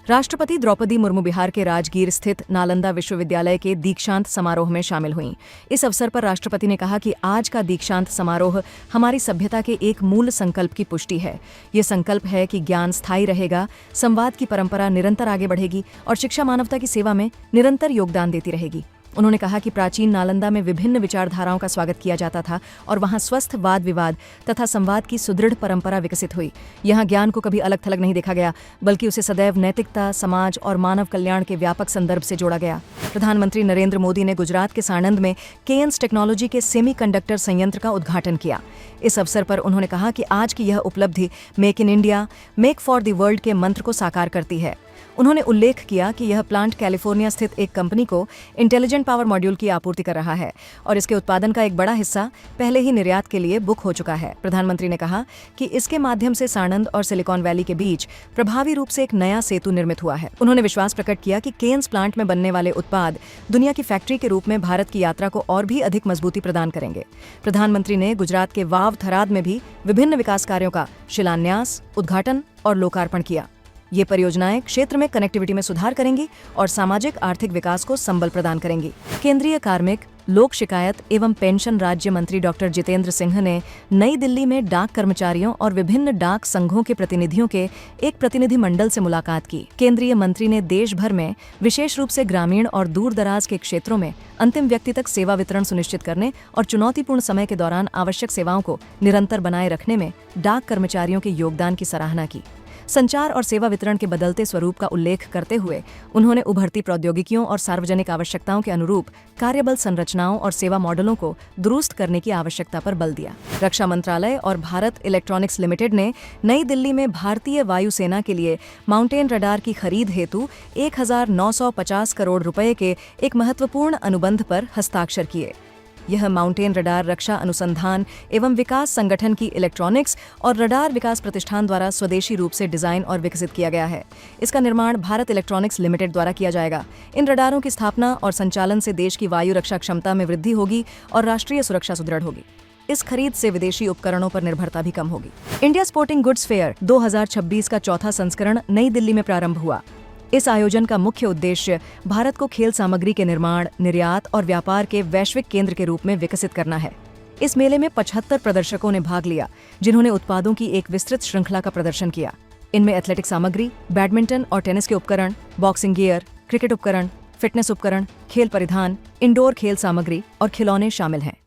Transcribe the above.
राष्ट्रपति द्रौपदी मुर्मू बिहार के राजगीर स्थित नालंदा विश्वविद्यालय के दीक्षांत समारोह में शामिल हुईं। इस अवसर पर राष्ट्रपति ने कहा कि आज का दीक्षांत समारोह हमारी सभ्यता के एक मूल संकल्प की पुष्टि है। ये संकल्प है कि ज्ञान स्थायी रहेगा, संवाद की परंपरा निरंतर आगे बढ़ेगी और शिक्षा मानवता की सेवा में निरंतर योगदान देती रहेगी। उन्होंने कहा कि प्राचीन नालंदा में विभिन्न विचारधाराओं का स्वागत किया जाता था और वहां स्वस्थ वाद विवाद तथा संवाद की सुदृढ़ परंपरा विकसित हुई। यहां ज्ञान को कभी अलग थलग नहीं देखा गया, बल्कि उसे सदैव नैतिकता, समाज और मानव कल्याण के व्यापक संदर्भ से जोड़ा गया। प्रधानमंत्री नरेंद्र मोदी ने गुजरात के साणंद में केएनएस टेक्नोलॉजी के सेमीकंडक्टर संयंत्र का उद्घाटन किया। इस अवसर पर उन्होंने कहा कि आज की यह उपलब्धि make in India, make for the world के मंत्र को साकार करती है। उन्होंने उल्लेख किया कि यह प्लांट कैलिफोर्निया स्थित एक कंपनी को इंटेलिजेंट पावर मॉड्यूल की आपूर्ति कर रहा है और इसके उत्पादन का एक बड़ा हिस्सा पहले ही निर्यात के लिए बुक हो चुका है। प्रधानमंत्री ने कहा कि इसके माध्यम से साणंद और सिलिकॉन वैली के बीच प्रभावी रूप से एक नया सेतु निर्मित हुआ है। उन्होंने विश्वास प्रकट किया कि केएनएस प्लांट में बनने वाले उत्पाद दुनिया की फैक्ट्री के रूप में भारत की यात्रा को और भी अधिक मजबूती प्रदान करेंगे। प्रधानमंत्री ने गुजरात के वाव थराद में भी विभिन्न विकास कार्यों का शिलान्यास, उद्घाटन और लोकार्पण किया। ये परियोजनाएं क्षेत्र में कनेक्टिविटी में सुधार करेंगी और सामाजिक आर्थिक विकास को संबल प्रदान करेंगी। केंद्रीय कार्मिक, लोक शिकायत एवं पेंशन राज्य मंत्री डॉक्टर जितेंद्र सिंह ने नई दिल्ली में डाक कर्मचारियों और विभिन्न डाक संघों के प्रतिनिधियों के एक प्रतिनिधि मंडल से मुलाकात की। केंद्रीय मंत्री ने देश भर में विशेष रूप से ग्रामीण और दूर दराज के क्षेत्रों में अंतिम व्यक्ति तक सेवा वितरण सुनिश्चित करने और चुनौतीपूर्ण समय के दौरान आवश्यक सेवाओं को निरंतर बनाए रखने में डाक कर्मचारियों के योगदान की सराहना की। संचार और सेवा वितरण के बदलते स्वरूप का उल्लेख करते हुए उन्होंने उभरती प्रौद्योगिकियों और सार्वजनिक आवश्यकताओं के अनुरूप कार्यबल संरचनाओं और सेवा मॉडलों को दुरुस्त करने की आवश्यकता पर बल दिया। रक्षा मंत्रालय और भारत इलेक्ट्रॉनिक्स लिमिटेड ने नई दिल्ली में भारतीय वायुसेना के लिए माउंटेन रडार की खरीद हेतु 1950 करोड़ रुपए के एक महत्वपूर्ण अनुबंध पर हस्ताक्षर किए। यह माउंटेन रडार रक्षा अनुसंधान एवं विकास संगठन की इलेक्ट्रॉनिक्स और रडार विकास प्रतिष्ठान द्वारा स्वदेशी रूप से डिजाइन और विकसित किया गया है। इसका निर्माण भारत इलेक्ट्रॉनिक्स लिमिटेड द्वारा किया जाएगा। इन रडारों की स्थापना और संचालन से देश की वायु रक्षा क्षमता में वृद्धि होगी और राष्ट्रीय सुरक्षा सुदृढ़ होगी। इस खरीद से विदेशी उपकरणों पर निर्भरता भी कम होगी। इंडिया स्पोर्टिंग गुड्स फेयर 2026 का चौथा संस्करण नई दिल्ली में प्रारंभ हुआ। इस आयोजन का मुख्य उद्देश्य भारत को खेल सामग्री के निर्माण, निर्यात और व्यापार के वैश्विक केंद्र के रूप में विकसित करना है। इस मेले में 75 प्रदर्शकों ने भाग लिया, जिन्होंने उत्पादों की एक विस्तृत श्रृंखला का प्रदर्शन किया। इनमें एथलेटिक सामग्री, बैडमिंटन और टेनिस के उपकरण, बॉक्सिंग गियर, क्रिकेट उपकरण, फिटनेस उपकरण, खेल परिधान, इंडोर खेल सामग्री और खिलौने शामिल हैं।